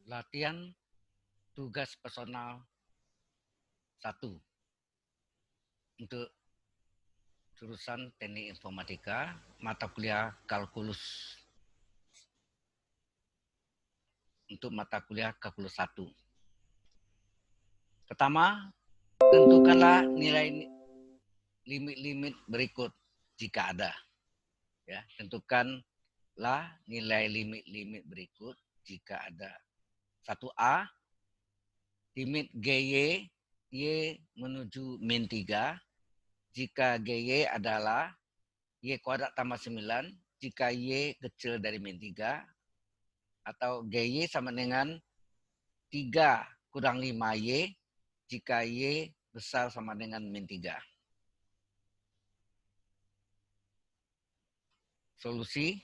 Latihan tugas personal 1 untuk jurusan Teknik Informatika, mata kuliah kalkulus. Untuk mata kuliah kalkulus 1. Pertama, tentukanlah nilai limit-limit berikut jika ada. Ya, tentukanlah nilai limit-limit berikut jika ada. 1A, limit GY Y menuju min 3 jika GY adalah Y kuadrat tambah 9 jika Y kecil dari min 3 atau GY sama dengan 3 kurang 5Y jika Y besar sama dengan min 3. Solusi.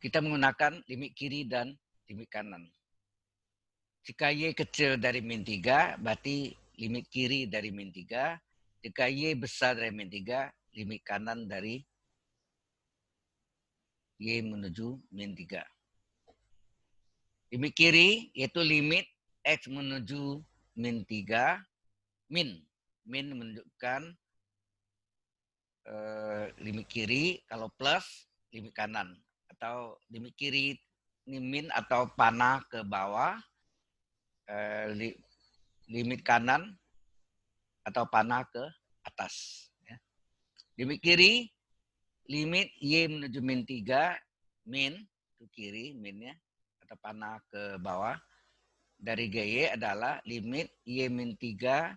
Kita menggunakan limit kiri dan limit kanan. Jika Y kecil dari min 3, berarti limit kiri dari min 3. Jika Y besar dari min 3, limit kanan dari Y menuju min 3. Limit kiri yaitu limit X menuju min 3. Min menunjukkan limit kiri, kalau plus limit kanan. Atau limit kiri ini min atau panah ke bawah, limit kanan atau panah ke atas. Ya. Limit kiri, limit Y menuju min 3, min itu kiri, minnya atau panah ke bawah. Dari GY adalah limit Y min 3,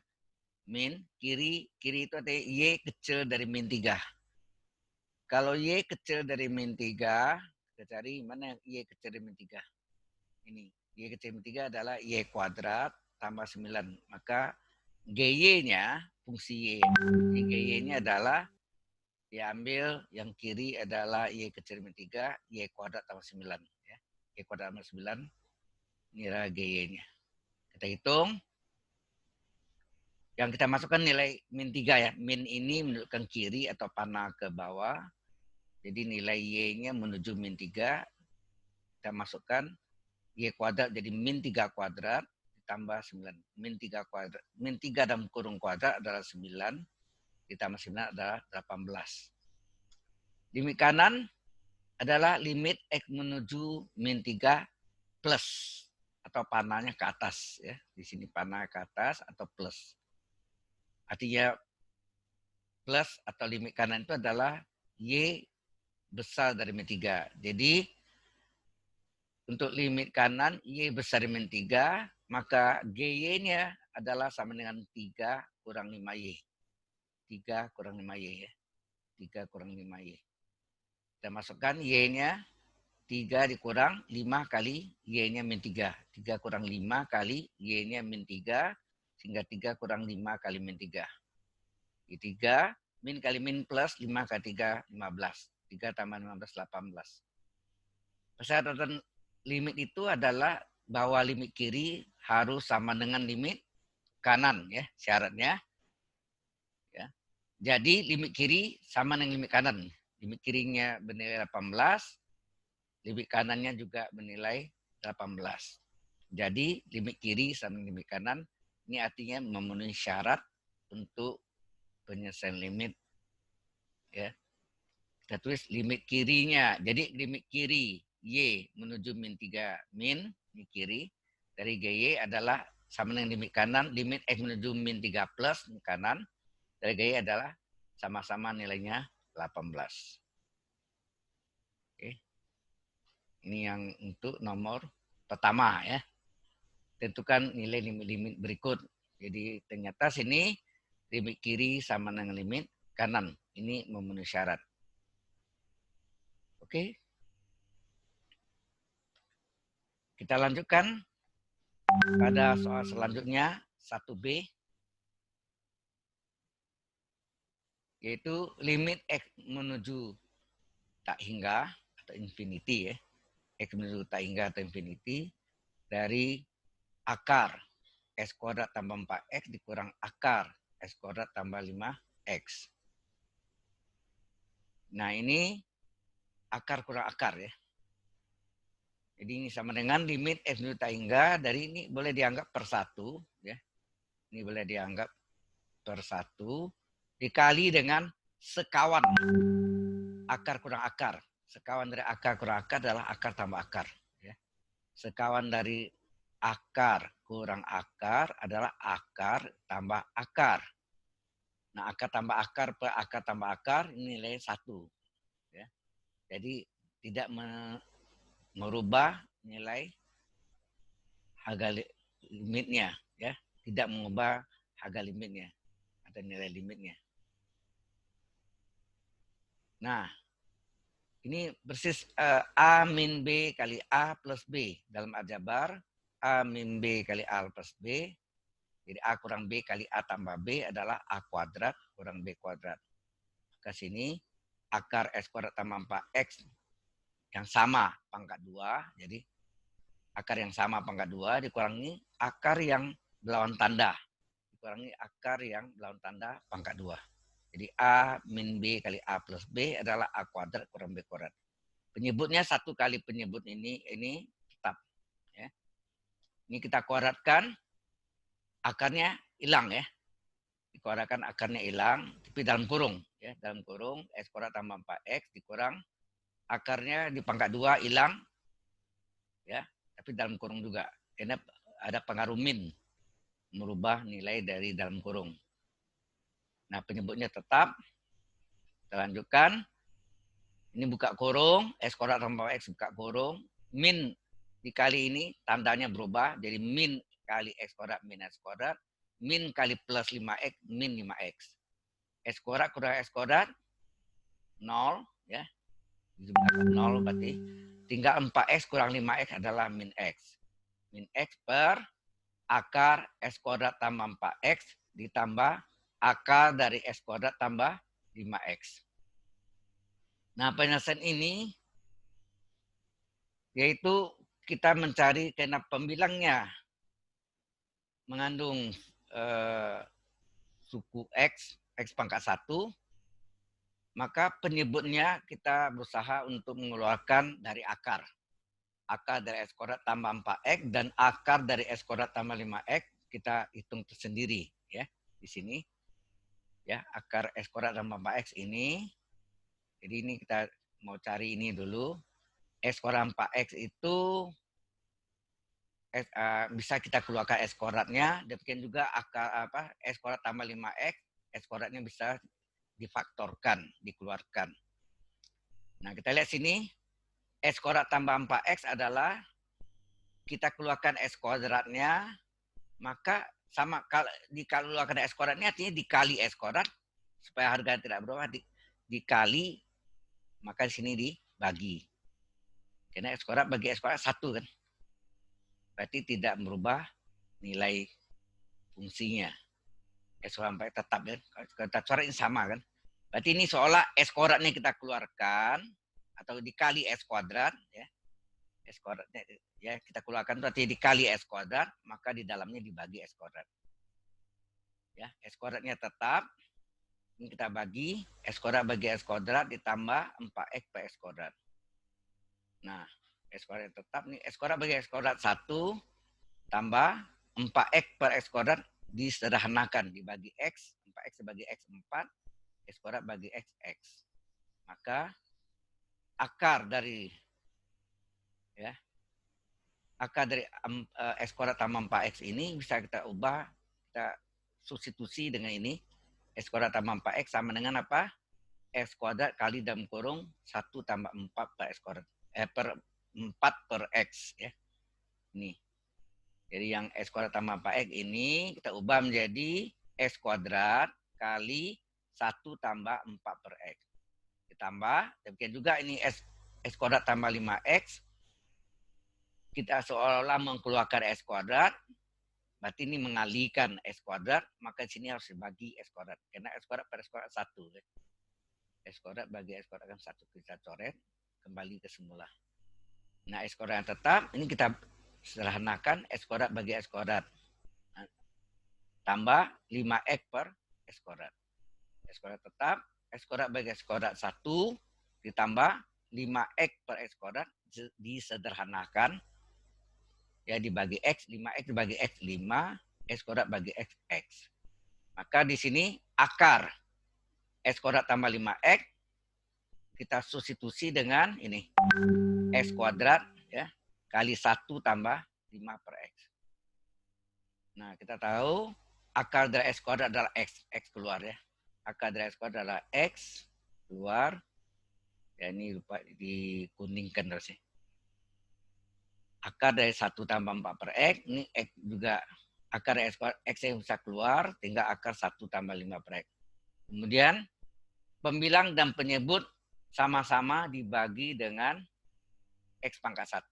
min kiri itu ada Y kecil dari min 3. Kalau Y kecil dari min 3, kita cari mana Y kecil dari min 3. Ini, Y kecil min 3 adalah Y kuadrat tambah 9. Maka GY-nya, fungsi Y. GY-nya adalah diambil yang kiri adalah Y kecil min 3, Y kuadrat tambah 9. Ya. Y kuadrat tambah 9, ini adalah GY-nya. Kita hitung. Yang kita masukkan nilai min 3 ya. Min ini menunjukkan kiri atau panah ke bawah. Jadi nilai Y-nya menuju min 3. Kita masukkan Y kuadrat jadi min 3 kuadrat ditambah 9. Min 3 kuadrat. Min 3 dalam kurung kuadrat adalah 9. Ditambah 9 adalah 18. Limit kanan adalah limit X menuju min 3 plus. Atau panahnya ke atas. Ya. Di sini panah ke atas atau plus. Artinya plus atau limit kanan itu adalah Y besar dari min 3. Jadi untuk limit kanan Y besar dari min 3, maka GY-nya adalah sama dengan 3 kurang 5Y. 3 kurang 5Y ya. 3 kurang 5Y. Kita masukkan Y-nya 3 dikurang 5 kali Y-nya min 3. 3 kurang 5 kali Y-nya min 3. Sehingga 3 kurang 5 kali min 3. 3 min kali min plus 5 kali 3, 15. 3 tambah 15, 18. Persyaratan limit itu adalah bahwa limit kiri harus sama dengan limit kanan ya, syaratnya. Ya. Jadi limit kiri sama dengan limit kanan. Limit kirinya bernilai 18, limit kanannya juga bernilai 18. Jadi limit kiri sama limit kanan ini artinya memenuhi syarat untuk penyelesaian limit. Ya. Kita tulis limit kirinya. Jadi limit kiri Y menuju min 3 min, ini kiri. Dari GY adalah sama dengan limit kanan. Limit X menuju min 3 plus, ini kanan. Dari GY adalah sama-sama nilainya 18. Oke. Ini yang untuk nomor pertama ya. Tentukan nilai limit-limit berikut. Jadi ternyata sini limit kiri sama dengan limit kanan. Ini memenuhi syarat. Oke. Kita lanjutkan pada soal selanjutnya 1B. Yaitu limit X menuju tak hingga atau infinity ya. X menuju tak hingga atau infinity dari akar X kuadrat tambah 4X dikurang akar X kuadrat tambah 5X. Nah, ini akar kurang akar ya. Jadi ini sama dengan limit F juta hingga dari ini boleh dianggap per 1 ya. Ini boleh dianggap per 1 dikali dengan sekawan akar kurang akar. Sekawan dari akar kurang akar adalah akar tambah akar ya. Sekawan dari akar kurang akar adalah akar tambah akar. Nah, akar tambah akar per akar tambah akar ini nilai 1 ya. Jadi tidak merubah nilai harga limitnya ya, tidak mengubah harga limitnya atau nilai limitnya. Nah, ini persis A min B kali A plus B dalam aljabar. A min B kali A plus B. Jadi A kurang B kali A tambah B adalah A kuadrat kurang B kuadrat. Ke sini akar S kuadrat tambah 4X yang sama pangkat 2. Jadi akar yang sama pangkat 2 dikurangi akar yang berlawan tanda. Dikurangi akar yang berlawan tanda pangkat 2. Jadi A min B kali A plus B adalah A kuadrat kurang B kuadrat. Penyebutnya satu kali penyebut ini tetap. Ya. Ini kita kuadratkan, akarnya hilang ya. Dikuadratkan akarnya hilang, tapi dalam kurung. Ya, dalam kurung, S kuadrat tambah 4X dikurang, akarnya di pangkat 2 hilang. Ya, tapi dalam kurung juga. Karena ada pengaruh min, merubah nilai dari dalam kurung. Nah, penyebutnya tetap. Kita lanjutkan. Ini buka kurung, S kuadrat tambah X buka kurung, min dikali ini tandanya berubah, jadi min kali X kuadrat min X kuadrat, min kali plus 5X, min 5X. X kuadrat kurang X kuadrat, 0, ya. Dijumlahkan 0 berarti tinggal 4X kurang 5X adalah min X. Min X per akar S kuadrat tambah 4X ditambah akar dari S kuadrat tambah 5X. Nah, penyelesaian ini yaitu kita mencari karena pembilangnya mengandung suku X, X pangkat 1, maka penyebutnya kita berusaha untuk mengeluarkan dari akar. Akar dari S kuadrat tambah 4X dan akar dari S kuadrat tambah 5X kita hitung tersendiri ya di sini. Ya, akar S kuadrat tambah 4X ini. Jadi ini kita mau cari ini dulu. S kuadrat 4X itu bisa kita keluarkan S kuadratnya, demikian juga akar S kuadrat tambah 5X, S kuadratnya bisa difaktorkan, dikeluarkan. Nah, kita lihat sini, S kuadrat tambah 4X adalah kita keluarkan S kuadratnya, maka sama kalau dikeluarkan S kuadratnya artinya dikali S kuadrat supaya harga tidak berubah, dikali, maka di sini dibagi. Karena S kuadrat bagi S kuadrat 1 kan. Berarti tidak merubah nilai fungsinya. S kuadrat tetap kan. Tata cara ini sama kan. Berarti ini seolah S kuadratnya kita keluarkan atau dikali S kuadrat ya. S kuadratnya ya kita keluarkan berarti dikali S kuadrat, maka di dalamnya dibagi S kuadrat. Ya, S kuadratnya tetap. Ini kita bagi S kuadrat bagi S kuadrat ditambah 4X per X kuadrat. Nah, S kuadrat tetap nih S kuadrat bagi X kuadrat 1 tambah 4X per X kuadrat disederhanakan dibagi X, 4X dibagi X 4, X kuadrat bagi X, X. Maka akar dari ya akar dari X kuadrat tambah 4X ini bisa kita ubah, kita substitusi dengan ini. X kuadrat tambah 4X sama dengan apa? X kuadrat kali dalam kurung 1 tambah 4 per X kuadrat. Per 4 per X ya. Ini. Jadi yang X kuadrat tambah 4X ini kita ubah menjadi X kuadrat kali 1 tambah 4 per X. Ditambah, demikian juga ini X kuadrat tambah 5X. Kita seolah-olah mengeluarkan X kuadrat. Berarti ini mengalihkan X kuadrat. Maka di sini harus dibagi X kuadrat. Karena X kuadrat per X kuadrat 1. X kuadrat bagi X kuadrat kan 1. Kita coret. Kembali ke semula. Nah, X kuadrat yang tetap. Ini kita sederhanakan X kuadrat bagi X kuadrat. Nah, tambah 5X per X kuadrat. X kuadrat tetap X kuadrat bagi X kuadrat 1 ditambah 5X per X kuadrat disederhanakan. Ya, dibagi X, 5X dibagi X, 5, X kuadrat bagi X, X. Maka di sini akar X kuadrat tambah 5X kita substitusi dengan ini. X kuadrat ya kali 1 tambah 5 per X. Nah, kita tahu akar dari X kuadrat adalah X. X keluar ya. Akar dari X kuadrat adalah X keluar. Ya, ini lupa dikuningkan terusnya. Akar dari 1 tambah 4 per X. Ini X juga akar X kuadrat X yang bisa keluar. Tinggal akar 1 tambah 5 per X. Kemudian pembilang dan penyebut sama-sama dibagi dengan X pangkat 1.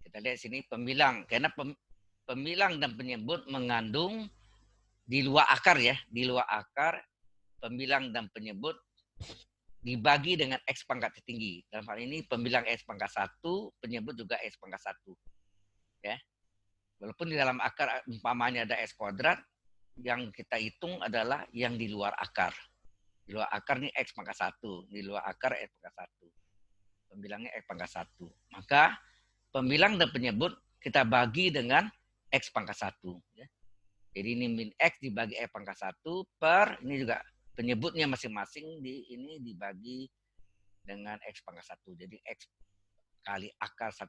Kita lihat sini pembilang. Karena pembilang dan penyebut mengandung di luar akar ya. Di luar akar pembilang dan penyebut dibagi dengan X pangkat tertinggi. Dalam hal ini pembilang X pangkat 1, penyebut juga X pangkat 1. Ya. Walaupun di dalam akar umpamanya ada X kuadrat, yang kita hitung adalah yang di luar akar. Di luar akar ini X pangkat 1. Di luar akar X pangkat 1. Pembilangnya X pangkat 1. Maka pembilang dan penyebut kita bagi dengan X pangkat 1. Ya. Jadi ini min X dibagi X pangkat 1 per, ini juga penyebutnya masing-masing ini dibagi dengan X pangkat 1. Jadi X kali akar 1,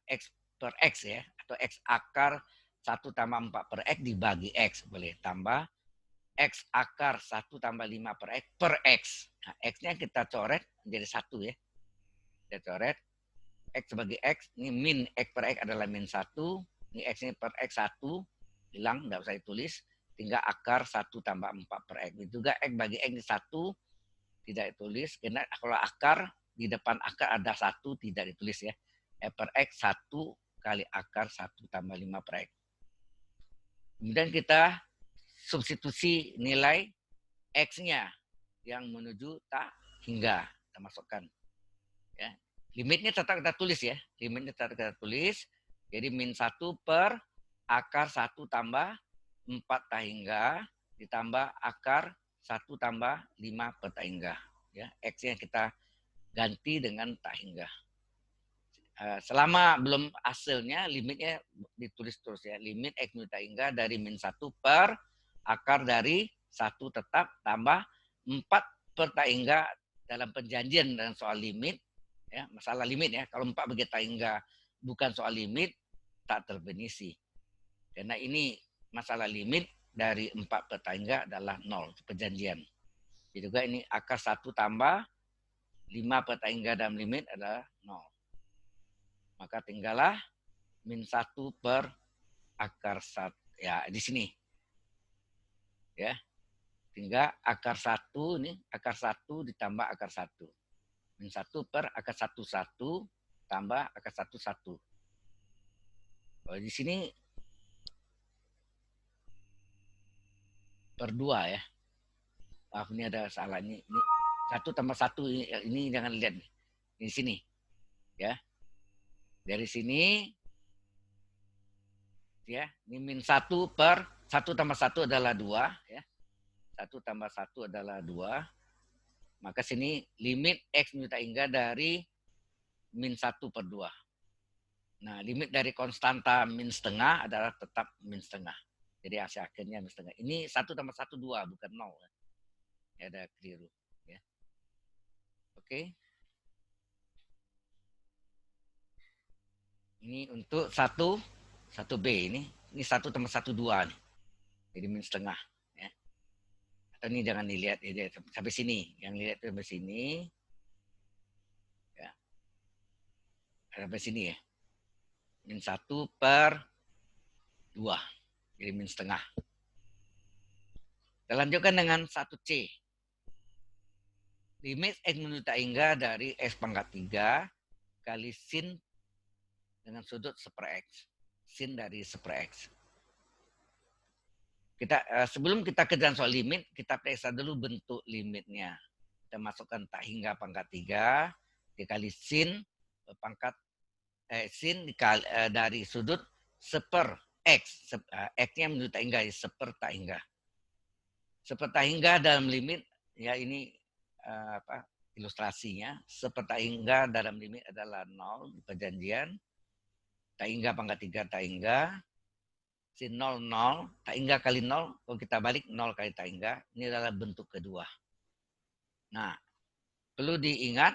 X per X ya. Atau X akar 1 tambah 4 per X dibagi X. Boleh tambah X akar 1 tambah 5 per X per X. Nah, X-nya kita coret menjadi 1 ya. Kita coret. X sebagai X. Ini min X per X adalah min 1. Ini X-nya per X 1. Hilang, tidak usah ditulis. Tinggal akar 1 tambah 4 per X. Itu juga X bagi X ini 1. Tidak ditulis. Karena kalau akar, di depan akar ada 1. Tidak ditulis ya. X per X 1 kali akar 1 tambah 5 per X. Kemudian kita substitusi nilai X-nya yang menuju tak hingga. Kita masukkan. Ya. Limitnya tetap kita tulis ya. Limitnya tetap kita tulis. Jadi min 1 per akar 1 tambah 4 tak hingga ditambah akar 1 tambah 5 per tak hingga. Ya, X-nya kita ganti dengan tak hingga. Selama belum hasilnya, limitnya ditulis terus ya. Limit X min tak hingga dari min 1 per akar dari 1 tetap tambah 4 per tak hingga dalam perjanjian dan soal limit. Ya, masalah limit ya. Kalau 4 bagi tak hingga bukan soal limit, tak terbenisi. Karena ini masalah limit dari 4 per tak hingga adalah 0. Perjanjian. Jadi juga ini akar 1 tambah 5 per tak hingga dalam limit adalah 0. Maka tinggallah min 1 per akar 1. Ya, di sini. Ya. Tinggal akar 1 ini, akar 1 ditambah akar 1. Min 1 per akar 1, 1 tambah akar 1, 1. Oh, di sini per 2 ya. Maaf, ini ada salah. Ini 1 tambah 1. Ini jangan lihat. Di sini. Ya. Dari sini. Ya. Ini min 1 per 1 tambah 1 adalah 2. Ya. 1 tambah 1 adalah 2. Maka sini limit X min tak hingga dari min 1 per 2. Nah, limit dari konstanta min setengah adalah tetap min setengah. Jadi hasil akhirnya min setengah. Ini 1 tambah 1, 2, bukan 0. Ya, ada keliru. Ya. Oke. Ini untuk 1B ini. Ini 1 tambah 1, 2 nih. Jadi min setengah. Ya. Atau ini jangan dilihat. Ya, sampai sini. Yang lihat sampai sini. Ya. Sampai sini ya. Min 1 per 2. Jadi min setengah. Kita lanjutkan dengan 1C. Limit X menuju tak hingga dari X pangkat 3 kali sin dengan sudut seper X. Sin dari seper X. Sebelum kita kerjaan soal limit, kita periksa dulu bentuk limitnya. Kita masukkan tak hingga pangkat 3 dikali sin pangkat sin dikali, dari sudut seper X. X-nya menuju tak hingga, seper tak hingga. Seper tak hingga dalam limit ya ini ilustrasinya. Sepertaingga dalam limit adalah 0 di perjanjian. Taingga pangkat 3 taingga. Sin 0, 0. Taingga kali 0. Kalau kita balik 0 kali taingga. Ini adalah bentuk kedua. Nah, perlu diingat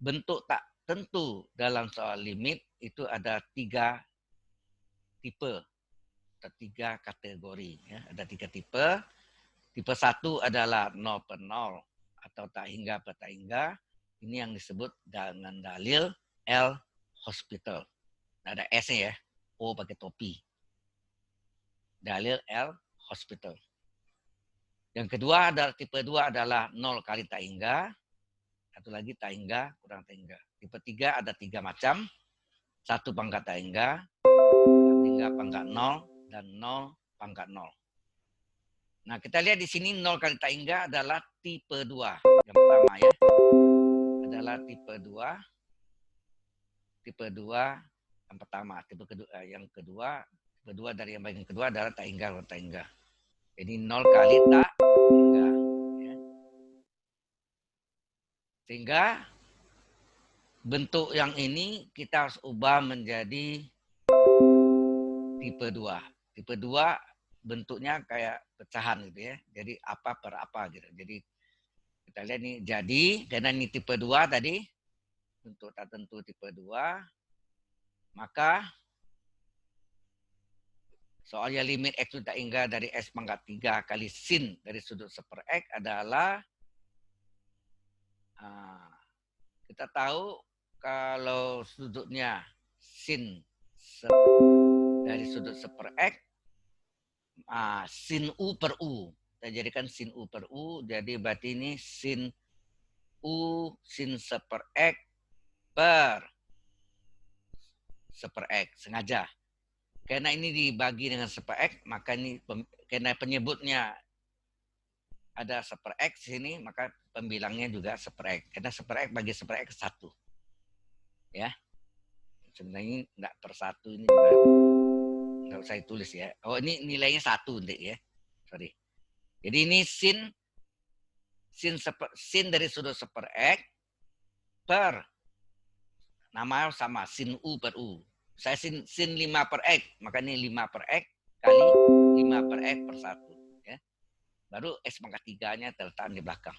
bentuk tak tentu dalam soal limit itu ada 3 tipe atau 3 kategori. Ya. Ada 3 tipe. Tipe 1 adalah 0 per 0 atau tak hingga per tak hingga. Ini yang disebut dengan dalil L hospital. Nah, ada S-nya ya. O pakai topi. Dalil L hospital. Yang kedua adalah tipe 2 adalah 0 kali tak hingga. Satu lagi tak hingga kurang tak hingga. Tipe 3 ada 3 macam. 1 pangkat tak hingga, tak hingga pangkat 0, dan 0 pangkat 0. Nah, kita lihat di sini 0 kali tak hingga adalah tipe 2. Yang pertama ya. Adalah tipe 2. Tipe 2 yang pertama, tipe kedua dari yang bagian kedua adalah tak hingga atau tak hingga. Jadi 0 kali tak hingga. Ya. Sehingga bentuk yang ini kita harus ubah menjadi tipe 2. Tipe 2 bentuknya kayak pecahan gitu ya. Jadi apa per apa gitu. Jadi kita lihat nih, jadi karena ini tipe 2 tadi, bentuk tak tentu tipe 2, maka soalnya limit X tak hingga dari S pangkat 3 kali sin dari sudut 1 per X adalah, kita tahu kalau sudutnya sin dari sudut 1 per X, sin U per U. Kita jadikan sin U per U, jadi berarti ini sin U sin 1 per X per 1 per X. Sengaja. Karena ini dibagi dengan 1 per X, maka ini karena penyebutnya ada 1 per X sini, maka pembilangnya juga 1 per X. Karena 1 per X bagi 1 per X 1. Ya. Sebenarnya enggak per 1 ini juga enggak usah ditulis ya. Oh, ini nilainya 1 nanti ya. Sorry. Jadi ini sin dari sudut 1 per X per nama sama sin U per U. Saya sin 5 per X, maka ini 5 per X kali 5 per X per 1. Ya. Baru X pangkat 3-nya terletak di belakang.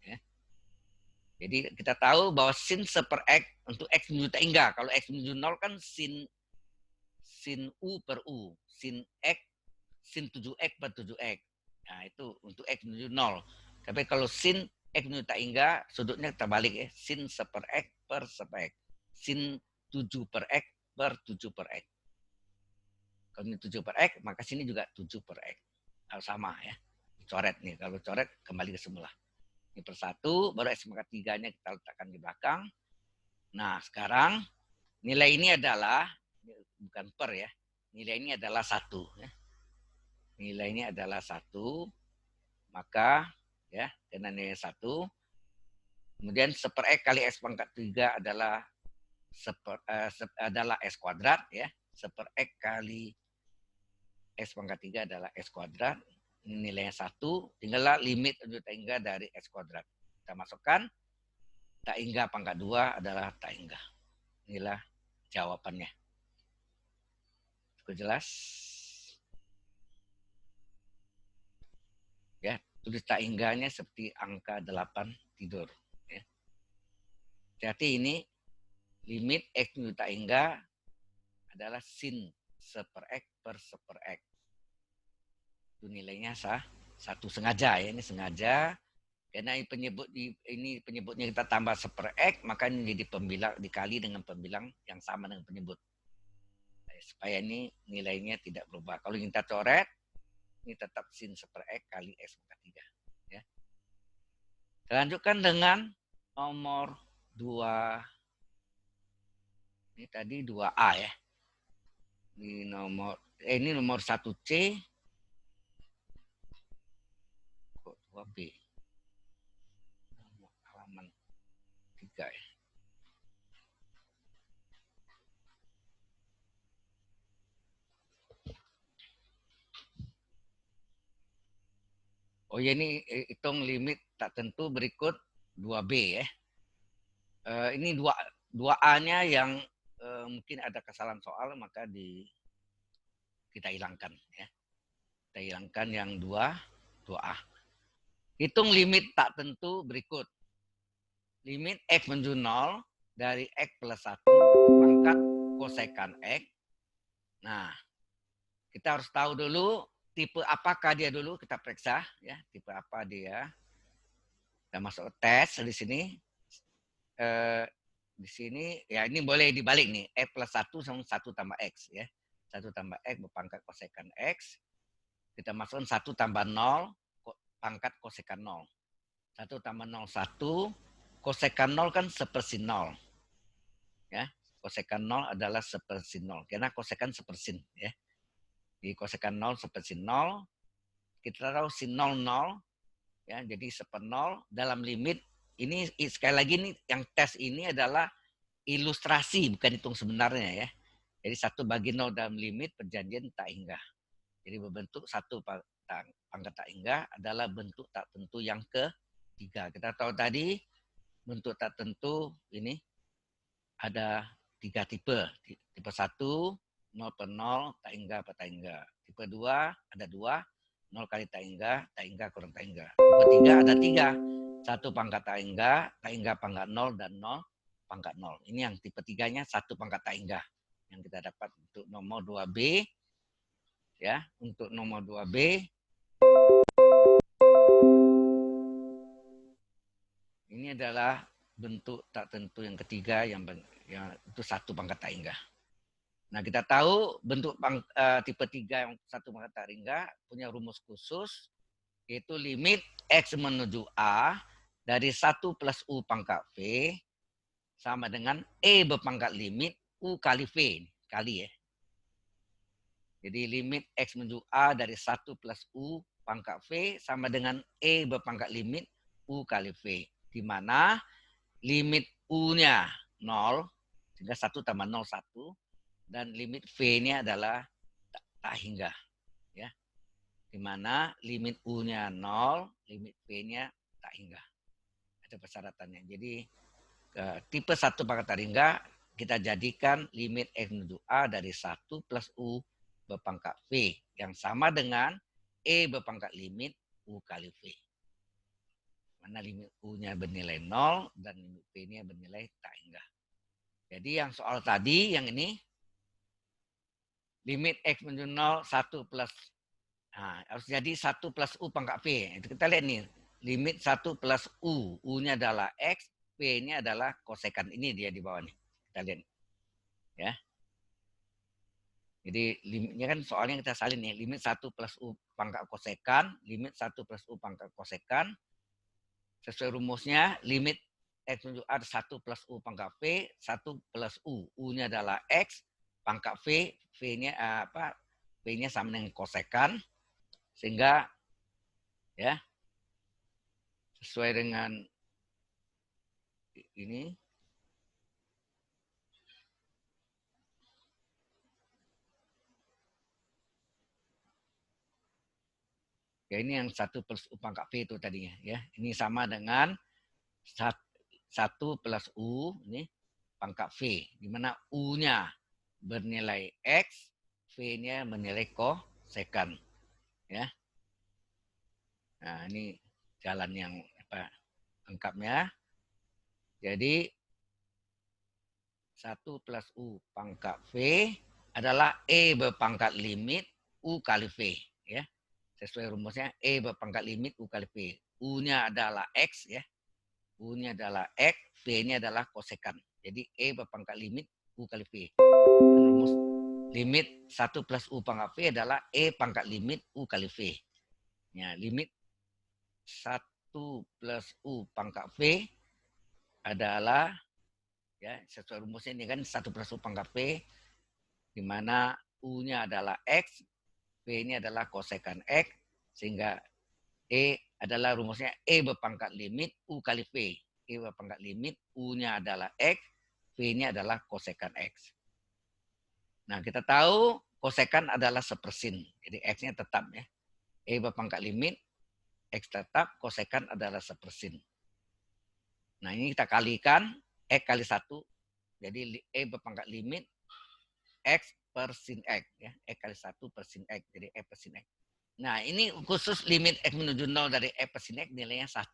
Ya. Jadi kita tahu bahwa sin 1 per X untuk X menuju tak hingga. Kalau X menuju 0 kan sin U per U. Sin X, sin 7X per 7X. Nah itu untuk X menuju 0. Tapi kalau sin X menuju tak hingga, sudutnya terbalik ya. Sin 1 per X per 1 per X. Sin 7 per X per 7 per X. Kalau ini 7 per X, maka sini juga 7 per X. Harus sama ya. Coret nih. Kalau coret, kembali ke semula. Ini per 1, baru X pangkat 3-nya kita letakkan di belakang. Nah, sekarang nilai ini adalah, bukan per ya, nilai ini adalah 1. Ya. Nilai ini adalah 1, maka ya, karena nilai 1, kemudian 1 per X kali X pangkat 3 adalah adalah S kuadrat ya. 1 per X kali X pangkat 3 adalah S kuadrat. Ini nilainya 1. Tinggallah limit untuk tak hingga dari S kuadrat. Kita masukkan. Tak hingga pangkat 2 adalah tak hingga. Inilah jawabannya. Cukup jelas? Ya, tulis tak hingganya seperti angka 8 tidur. Ya. Jadi ini limit X menuju tak hingga adalah sin 1 per X per 1 per X. Itu nilainya 1 sengaja ya, ini sengaja. Karena ini penyebutnya kita tambah 1 per X, maka ini jadi pembilang dikali dengan pembilang yang sama dengan penyebut. Supaya ini nilainya tidak berubah. Kalau kita coret, ini tetap sin 1 per X kali X pangkat 3. Ya. Kita lanjutkan dengan nomor 2. Ini tadi 2A ya. Ini nomor 1C. Kok 2B? Halaman 3 ya. Oh ya, ini hitung limit tak tentu berikut 2B ya. Ini 2A-nya yang mungkin ada kesalahan soal, maka kita hilangkan ya. Kita hilangkan yang 2A. Hitung limit tak tentu berikut. Limit X menuju 0 dari X plus 1 pangkat kosekan X. Nah, kita harus tahu dulu tipe apakah dia dulu, kita periksa ya, tipe apa dia. Kita masuk tes di sini. Di sini ya, ini boleh dibalik nih, X plus 1 sama 1 tambah X ya. 1 tambah X berpangkat kosekan X. Kita masukkan 1 tambah 0 pangkat kosekan 0. 1 tambah 0, 1. Kosekan 0 kan sepersin 0. Ya, kosekan 0 adalah sepersin 0. Karena kosekan sepersin ya. Di kosekan 0 sepersin 0. Kita tahu sin 0, 0. Ya, jadi seper 0 dalam limit. Ini sekali lagi nih, yang tes ini adalah ilustrasi, bukan hitung sebenarnya ya. Jadi 1 bagi 0 dalam limit perjanjian tak hingga. Jadi berbentuk 1 pangkat tak hingga adalah bentuk tak tentu yang ketiga. Kita tahu tadi bentuk tak tentu ini ada 3 tipe. Tipe 1, 0 per 0, tak hingga per tak hingga. Tipe 2, ada 2, 0 kali tak hingga kurang tak hingga. Tipe 3, ada 3. 1 pangkat tak hingga pangkat 0, dan 0 pangkat 0. Ini yang tipe 3-nya 1 pangkat tak hingga. Yang kita dapat untuk nomor 2B. Ya, untuk nomor 2B. Ini adalah bentuk tak tentu yang ketiga yang itu 1 pangkat tak hingga. Nah, kita tahu bentuk tipe 3 yang 1 pangkat tak hingga punya rumus khusus, yaitu limit X menuju A dari 1 plus U pangkat V sama dengan E berpangkat limit U kali V. Kali ya. Jadi limit X menuju A dari 1 plus U pangkat V sama dengan E berpangkat limit U kali V. Di mana limit U-nya 0, sehingga 1 tambah 0, 1. Dan limit V-nya adalah tak hingga. Ya. Di mana limit U-nya 0, limit V-nya tak hingga. Ada persyaratannya. Jadi tipe 1 pangkat tak hingga kita jadikan limit X menuju A dari 1 plus U berpangkat V yang sama dengan E berpangkat limit U kali V. Mana limit U-nya bernilai 0 dan limit V-nya bernilai tak hingga. Jadi yang soal tadi, yang ini, limit X menuju 0, 1 plus, nah, harus jadi 1 plus U pangkat V. Itu kita lihat nih, limit 1 plus U. U-nya adalah X, V-nya adalah kosekan. Ini dia di bawah nih. Kita lihat. Ya. Jadi limitnya kan soalnya kita salin nih. Limit 1 plus U pangkat kosekan. Limit 1 plus U pangkat kosekan. Sesuai rumusnya, limit X menuju A 1 plus U pangkat V. 1 plus U. U-nya adalah X. Pangkat V. V-nya V-nya sama dengan kosekan. Sehingga ya sesuai dengan ini. Ya, ini yang 1 plus U pangkat V itu tadinya. Ya, ini sama dengan 1 plus U ini pangkat V. Di mana U-nya bernilai X, V-nya bernilai kosekan. Ya. Nah, ini jalan yang lengkapnya. Jadi 1 plus U pangkat V adalah E berpangkat limit U kali V. Ya. Sesuai rumusnya E berpangkat limit U kali V. U-nya adalah X ya. U-nya adalah X, V-nya adalah kosekan. Jadi E berpangkat limit U kali V. Rumus limit 1 plus U pangkat V adalah E pangkat limit U kali V. Ya, limit 1 plus U pangkat V adalah, ya, sesuai rumusnya ini kan 1 plus U pangkat V, di mana U-nya adalah X, V-nya adalah kosekan X, sehingga E adalah rumusnya E berpangkat limit U kali V. E berpangkat limit U-nya adalah X, V-nya adalah kosekan X. Nah, kita tahu kosekan adalah sepersin. Jadi X-nya tetap ya. E berpangkat limit X tetap, kosekan adalah sepersin. Nah, ini kita kalikan X kali 1. Jadi E berpangkat limit X per sin X. Ya. X kali 1 per sin X. Jadi E per sin X. Nah, ini khusus limit X menuju 0 dari E per sin X nilainya 1.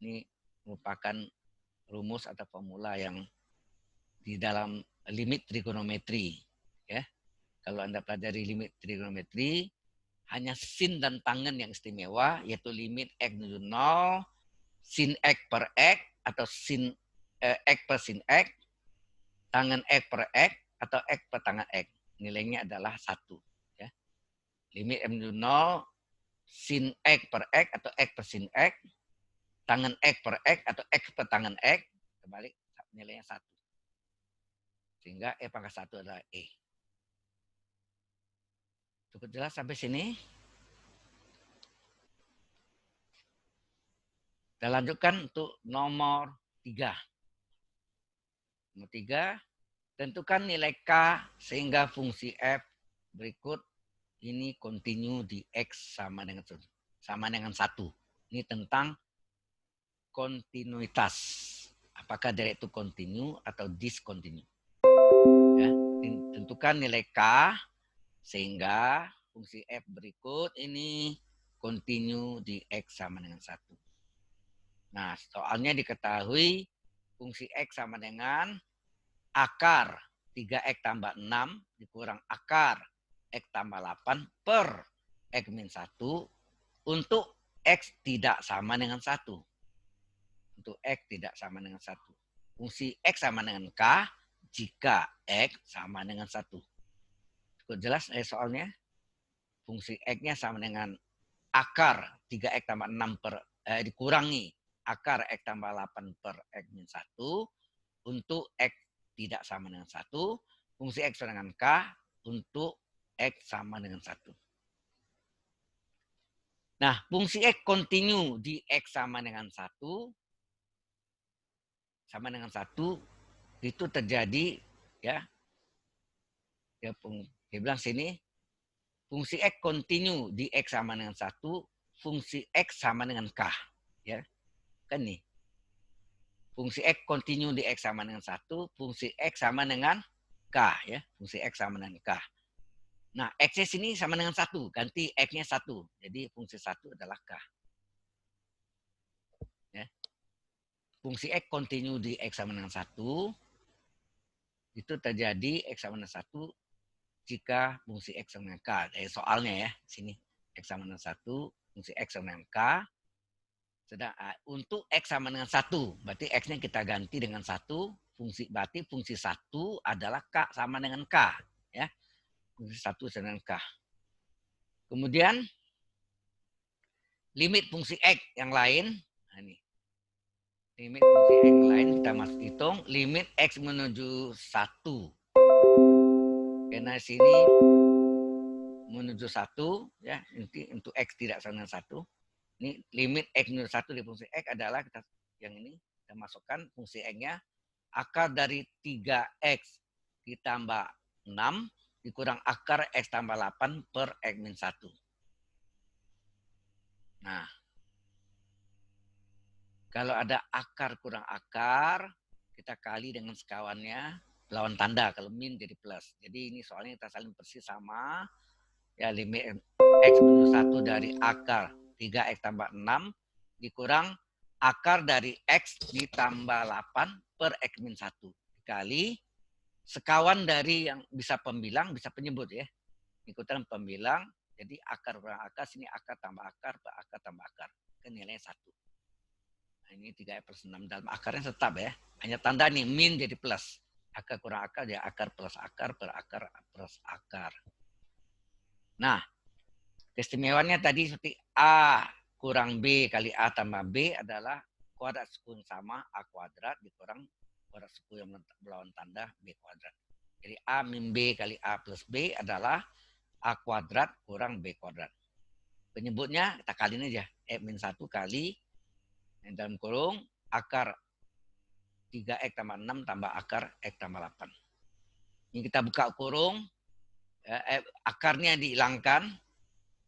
Ini merupakan rumus atau formula yang di dalam limit trigonometri. Ya. Kalau Anda pelajari limit trigonometri, hanya sin dan tangen yang istimewa, yaitu limit X menuju 0, sin X per X, atau sin X per sin X, tangen X per X, atau X per tangen X. Nilainya adalah 1. Ya. Limit X menuju 0, sin X per X, atau X per sin X, tangen X per X, atau X per tangen X, kembali nilainya 1. Sehingga E pangkat 1 adalah E. Cukup jelas sampai sini? Kita lanjutkan untuk nomor 3. Nomor 3, tentukan nilai K sehingga fungsi F berikut ini kontinu di X sama dengan 1. Ini tentang kontinuitas. Apakah dia itu kontinu atau diskontinu. Ya, tentukan nilai K sehingga fungsi F berikut ini kontinu di X sama dengan 1. Nah, soalnya diketahui fungsi X sama dengan akar 3X tambah 6 dikurang akar X tambah 8 per X min 1 untuk X tidak sama dengan 1. Untuk X tidak sama dengan 1. Fungsi X sama dengan K jika X sama dengan 1. Cukup jelas soalnya? Fungsi X-nya sama dengan akar 3X tambah 6 per dikurangi akar X tambah 8 per X min 1 untuk X tidak sama dengan 1. Fungsi X sama dengan K untuk X sama dengan 1. Nah, fungsi X kontinu di X sama dengan 1. Sama dengan 1 itu terjadi ya. Dia bilang sini fungsi X kontinu di X sama dengan 1, fungsi X sama dengan K. Ya. Kan nih. Fungsi X kontinu di X sama dengan 1, fungsi X sama dengan K. Ya. Fungsi X sama dengan K. Nah, X-nya sini sama dengan 1. Ganti X-nya 1. Jadi fungsi 1 adalah K. Ya. Fungsi X kontinu di X sama dengan 1. Itu terjadi X sama dengan 1 jika fungsi X sama dengan K. Soalnya ya, sini. X sama dengan 1, fungsi X sama dengan K. Sedang untuk X sama dengan 1, berarti X-nya kita ganti dengan 1, berarti fungsi 1 adalah K sama dengan K. Ya. Fungsi 1 sama dengan K. Kemudian, limit fungsi X yang lain, nah ini. Limit fungsi X yang lain kita masuk hitung, limit X menuju 1. Karena sini menuju 1, ya, untuk X tidak sama dengan 1. Ini limit X menuju 1 di fungsi X adalah kita yang ini kita masukkan fungsi X-nya akar dari 3X ditambah 6 dikurang akar X tambah 8 per X min 1. Nah, kalau ada akar kurang akar, kita kali dengan sekawannya lawan tanda. Kalau min jadi plus. Jadi ini soalnya kita saling persis sama. Ya, limit X menuju 1 dari akar 3X tambah 6 dikurang akar dari X ditambah 8 per X min 1. Dikali sekawan dari yang bisa pembilang, bisa penyebut ya. Ikutan pembilang, jadi akar kurang akar, sini akar tambah akar, per akar tambah akar. Kan nilainya 1. Nah, ini 3X plus 6 dalam akarnya tetap ya. Hanya tanda nih, min jadi plus. Akar kurang akar, ya akar plus akar, per akar plus akar. Nah, keistimewaannya tadi seperti A kurang B kali A tambah B adalah kuadrat suku sama A kuadrat dikurang kuadrat suku yang melawan tanda B kuadrat. Jadi A min B kali A plus B adalah A kuadrat kurang B kuadrat. Penyebutnya kita kaliin aja. X min 1 kali yang dalam kurung akar 3X tambah 6 tambah akar X tambah 8. Ini kita buka kurung. Akarnya dihilangkan.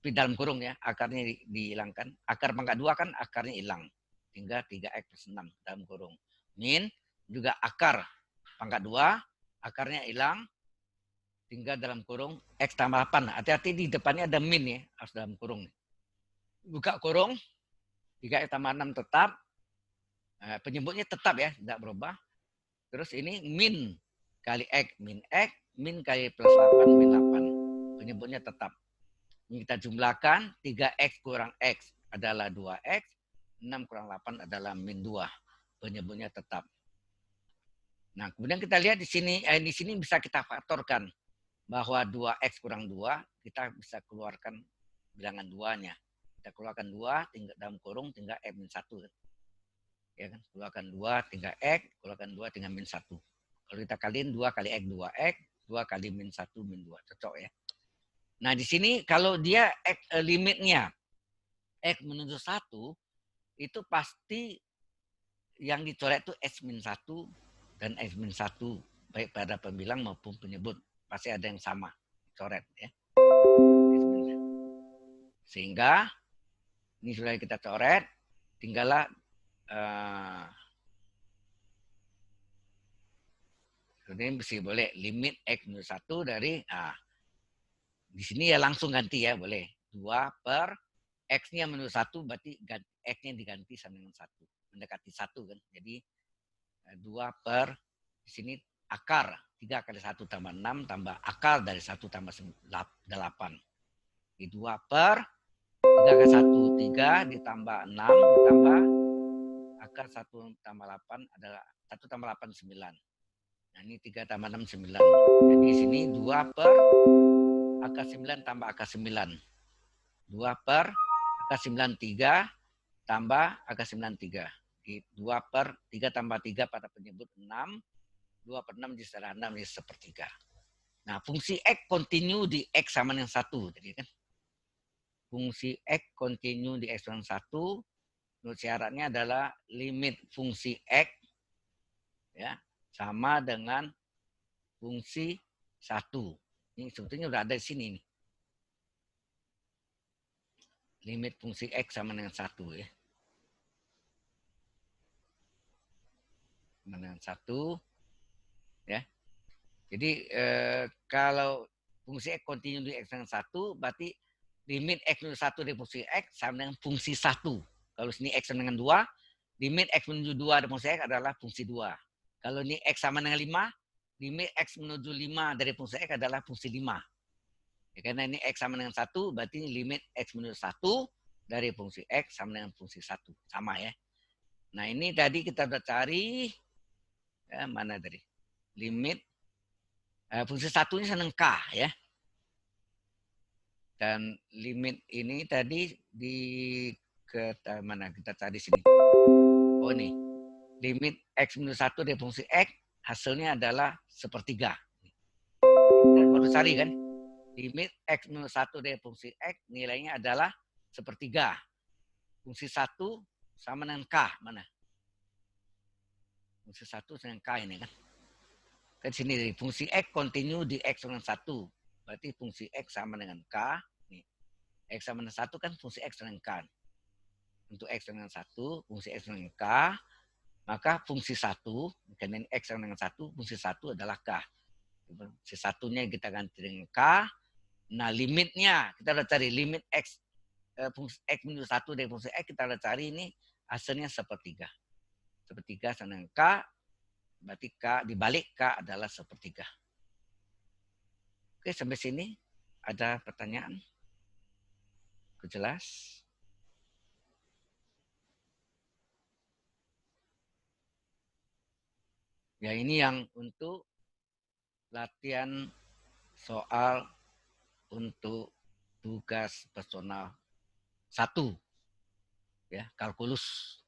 dalam kurung ya, akarnya dihilangkan. Akar pangkat 2 kan akarnya hilang. Tinggal 3x plus 6 dalam kurung. Min juga akar pangkat 2, akarnya hilang. Tinggal dalam kurung x tambah 8. Hati-hati di depannya ada min ya, harus dalam kurung. Buka kurung, 3x tambah 6 tetap. Penyebutnya tetap ya, tidak berubah. Terus ini min kali x, min kali plus 8, min 8. Penyebutnya tetap. Ini kita jumlahkan, 3x kurang x adalah 2x, 6 kurang 8 adalah min 2. Penyebutnya tetap. Nah, kemudian kita lihat di sini bisa kita faktorkan bahwa 2x kurang 2, kita bisa keluarkan bilangan 2-nya. Kita keluarkan 2, tinggal dalam kurung, tinggal x min 1. Ya kan? Keluarkan 2, tinggal x, keluarkan 2, tinggal min 1. Kalau kita kaliin 2 kali x, 2x, 2 kali min 1, min 2. Cocok ya. Nah, di sini kalau dia limitnya x menuju 1, itu pasti yang dicoret itu x min 1 dan x min 1. Baik pada pembilang maupun penyebut. Pasti ada yang sama. Coret ya. Sehingga, ini sudah kita coret, tinggallah ini mesti boleh limit x minus 1 dari, di sini ya langsung ganti ya, boleh. 2 per x-nya minus 1, berarti x-nya diganti sama dengan 1. Mendekati 1 kan. Jadi 2 per, di sini akar. 3 kali 1 tambah 6, tambah akar dari 1 tambah 8. Di 2 per, 3 kali 1, 3, ditambah 6, ditambah akar 1 tambah 8 adalah 1 tambah 8, 9. Nah, ini 3 tambah 6, 9. Jadi di sini 2 per akar 9 tambah akar 9. 2 per akar 9, 3 tambah akar 9, 3. 2 per 3 tambah 3 pada penyebut 6. 2 per 6 di setara 6 di sepertiga. Nah, fungsi x kontinu di x sama dengan 1. Jadi kan fungsi x kontinu di x sama 1. Menurut syaratnya adalah limit fungsi x ya sama dengan fungsi 1. Ini sebetulnya udah ada di sini nih. Limit fungsi x sama dengan 1 ya. Sama dengan 1 ya. Jadi kalau fungsi x kontinu di x dengan 1, berarti limit x menuju 1 dari fungsi x sama dengan fungsi 1. Kalau sini x sama dengan 2, limit x menuju 2 dari fungsi x adalah fungsi 2. Kalau ini x sama dengan 5, limit x menuju 5 dari fungsi x adalah fungsi 5. Ya, karena ini x sama dengan 1, berarti limit x menuju 1 dari fungsi x sama dengan fungsi 1. Sama ya. Nah, ini tadi kita sudah cari, ya, mana tadi? Limit fungsi 1-nya senang K ya. Dan limit ini tadi mana kita cari sini. Oh, ini. Limit x minus 1 dari fungsi x, hasilnya adalah sepertiga. Kita baru cari kan. Limit x minus 1 dari fungsi x, nilainya adalah sepertiga. Fungsi 1 sama dengan K. Mana? Fungsi 1 dengan K ini kan. Kan sini dari fungsi x kontinu di x dengan 1. Berarti fungsi x sama dengan K. Nih. X sama dengan 1 kan fungsi x dengan K. Untuk x dengan 1, fungsi x dengan K, maka fungsi 1, karena ini x sama dengan 1, fungsi 1 adalah K. Fungsi 1-nya kita ganti dengan K. Nah, limitnya, kita udah cari limit x, fungsi x minus 1 dari fungsi x, kita udah cari ini, hasilnya sepertiga. Sepertiga sama dengan K, berarti K dibalik K adalah sepertiga. Oke, sampai sini ada pertanyaan? Jelas? Ya, ini yang untuk latihan soal untuk tugas personal 1. Ya, kalkulus.